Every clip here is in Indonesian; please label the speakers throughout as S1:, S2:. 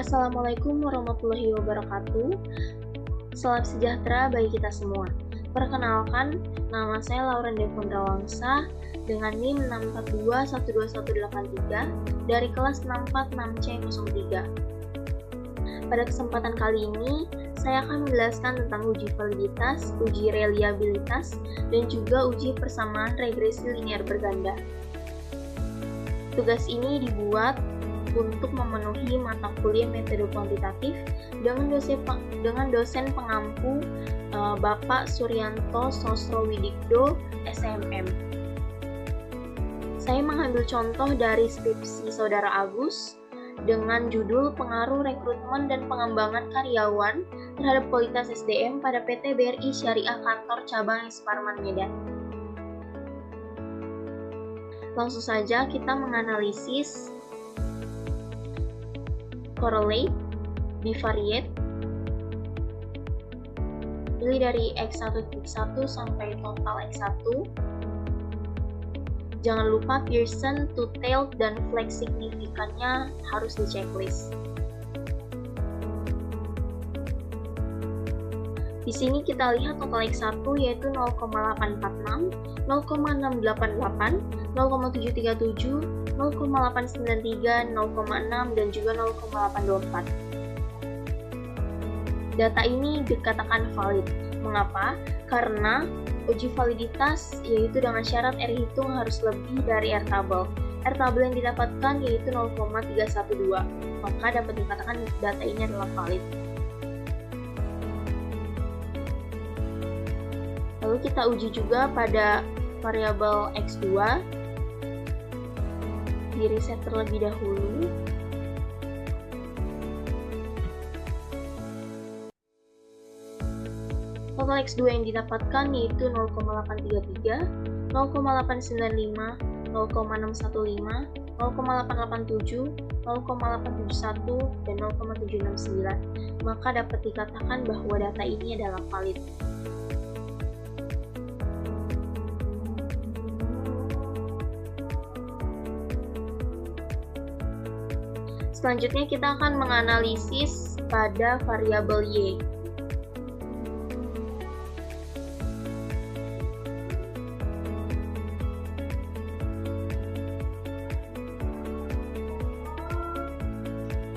S1: Assalamualaikum warahmatullahi wabarakatuh. Salam sejahtera bagi kita semua. Perkenalkan, nama saya Lauren Devondra Wangsa dengan NIM 642121183 dari kelas 646C03. Pada kesempatan kali ini, saya akan menjelaskan tentang uji validitas, uji reliabilitas, dan juga uji persamaan regresi linear berganda. Tugas ini dibuat untuk memenuhi mata kuliah metode kuantitatif dengan dosen pengampu Bapak Suryanto Sosrowidikdo, SMM. Saya mengambil contoh dari skripsi Saudara Agus dengan judul Pengaruh Rekrutmen dan Pengembangan Karyawan terhadap Kualitas SDM pada PT BRI Syariah Kantor Cabang Suparman, Medan. Langsung saja kita menganalisis correlate, bivariate, pilih dari X1 sampai total X1. Jangan lupa Pearson, two-tailed, dan flex signifikannya harus di checklist. Di sini kita lihat total X1 yaitu 0,846, 0,688, 0,737, 0,893, 0,6, dan juga 0,824. Data ini dikatakan valid. Mengapa? Karena uji validitas yaitu dengan syarat R hitung harus lebih dari R tabel. R tabel yang didapatkan yaitu 0,312. Maka dapat dikatakan data ini adalah valid. Lalu kita uji juga pada variabel X2. Di reset terlebih dahulu. Total X2 yang didapatkan yaitu 0,833, 0,895, 0,615, 0,887, 0,871, dan 0,769. Maka dapat dikatakan bahwa data ini adalah valid. Selanjutnya kita akan menganalisis pada variabel Y.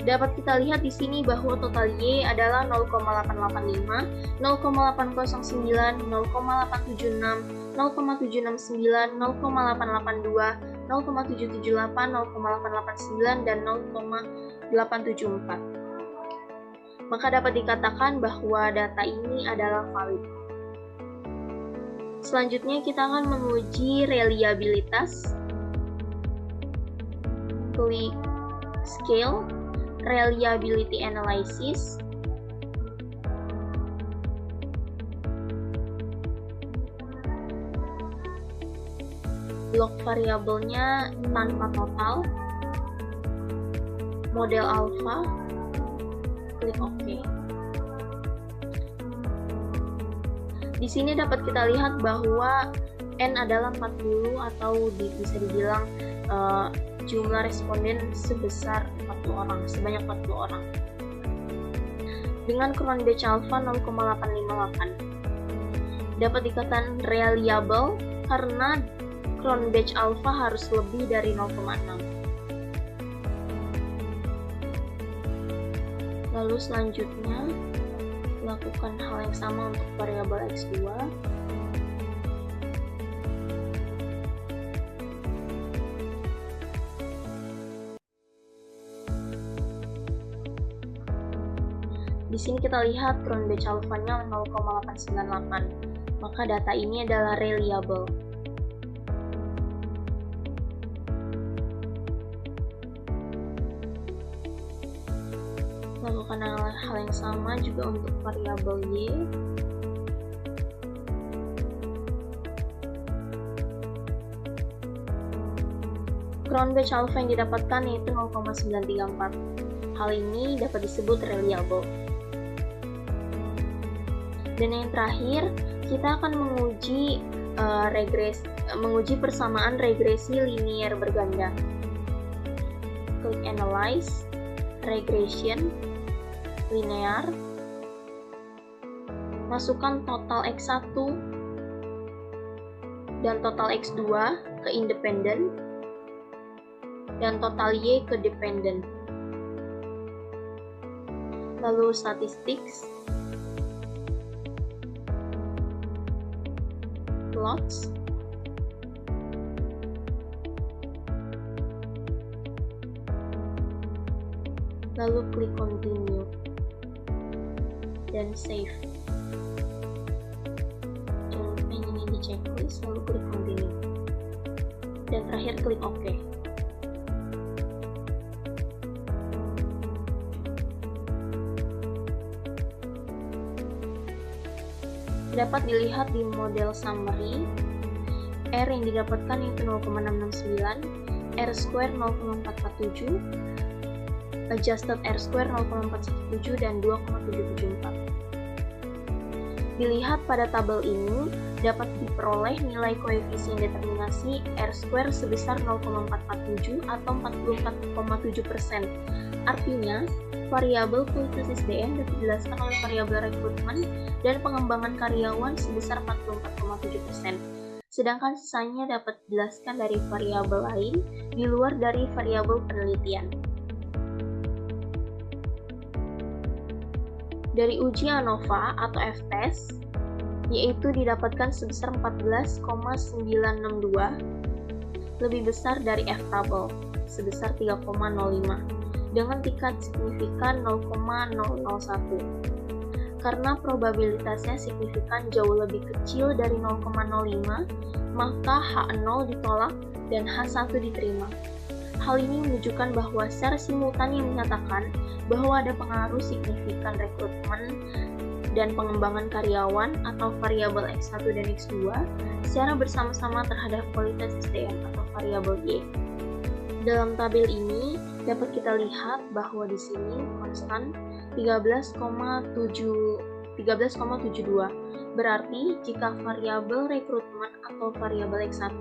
S1: Dapat kita lihat di sini bahwa total Y adalah 0,885, 0,809, 0,876, 0,769, 0,882, 0,778, 0,889, dan 0,874. Maka dapat dikatakan bahwa data ini adalah valid. Selanjutnya kita akan menguji reliabilitas. Klik Scale, Reliability Analysis. Blok variabelnya tanpa total, model alpha, klik OK. Di sini dapat kita lihat bahwa N adalah 40 atau bisa dibilang jumlah responden sebesar 40 orang, sebanyak 40 orang. Dengan Cron batch alpha 0,858. Dapat dikatakan reliable karena Cron batch alpha harus lebih dari 0,6. Lalu selanjutnya lakukan hal yang sama untuk variabel X2. Di sini kita lihat Cron batch alpha-nya 0,898. Maka data ini adalah reliable. Lakukan hal yang sama juga untuk variabel Y. Cron batch alpha yang didapatkan yaitu 0,934. Hal ini dapat disebut reliable. Dan yang terakhir, kita akan menguji persamaan regresi linear berganda. Klik Analyze, regression, linear, masukkan total X1 dan total X2 ke independen, dan total Y ke dependen. Lalu statistics, plots, lalu klik continue dan save. Jangan lupa ini di checklist, lalu klik continue dan terakhir klik OK. Dapat dilihat di model summary, R yang didapatkan yaitu 0,669, R square 0,447, adjusted R square 0,417 dan 2,774. Dilihat pada tabel ini, dapat diperoleh nilai koefisien determinasi R square sebesar 0,447 atau 44,7%. Artinya, variabel kualitas SDM dapat dijelaskan oleh variabel rekrutmen dan pengembangan karyawan sebesar 44,7%. Sedangkan sisanya dapat dijelaskan dari variabel lain di luar dari variabel penelitian. Dari uji ANOVA atau F-test, yaitu didapatkan sebesar 14,962, lebih besar dari F-table sebesar 3,05 dengan tingkat signifikan 0,001. Karena probabilitasnya signifikan jauh lebih kecil dari 0,05, maka H0 ditolak dan H1 diterima. Hal ini menunjukkan bahwa secara simultan yang menyatakan bahwa ada pengaruh signifikan rekrutmen dan pengembangan karyawan atau variabel X1 dan X2 secara bersama-sama terhadap kualitas SDM atau variabel Y. Dalam tabel ini dapat kita lihat bahwa di sini konstan 13,72. Berarti jika variabel rekrutmen atau variabel X1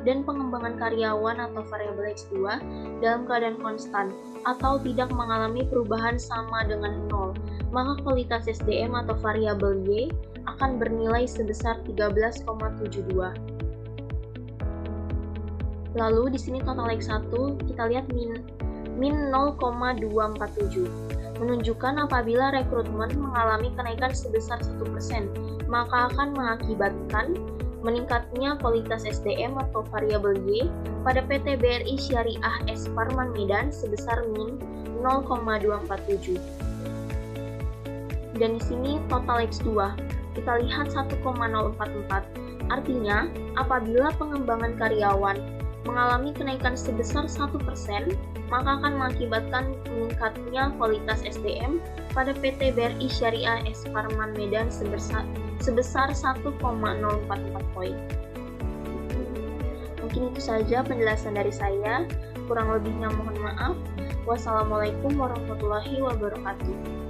S1: dan pengembangan karyawan atau variabel X2 dalam keadaan konstan atau tidak mengalami perubahan sama dengan 0, maka kualitas SDM atau variabel Y akan bernilai sebesar 13,72. Lalu di sini total X1 kita lihat min 0,247, menunjukkan apabila rekrutmen mengalami kenaikan sebesar 1%, maka akan mengakibatkan meningkatnya kualitas SDM atau variabel Y pada PT BRI Syariah S Parman Medan sebesar min 0,247. Dan di sini total X2 kita lihat 1,044. Artinya, apabila pengembangan karyawan mengalami kenaikan sebesar 1%, maka akan mengakibatkan meningkatnya kualitas SDM pada PT BRI Syariah S Parman Medan sebesar 1,044 poin. Mungkin itu saja penjelasan dari saya. Kurang lebihnya mohon maaf. Wassalamualaikum warahmatullahi wabarakatuh.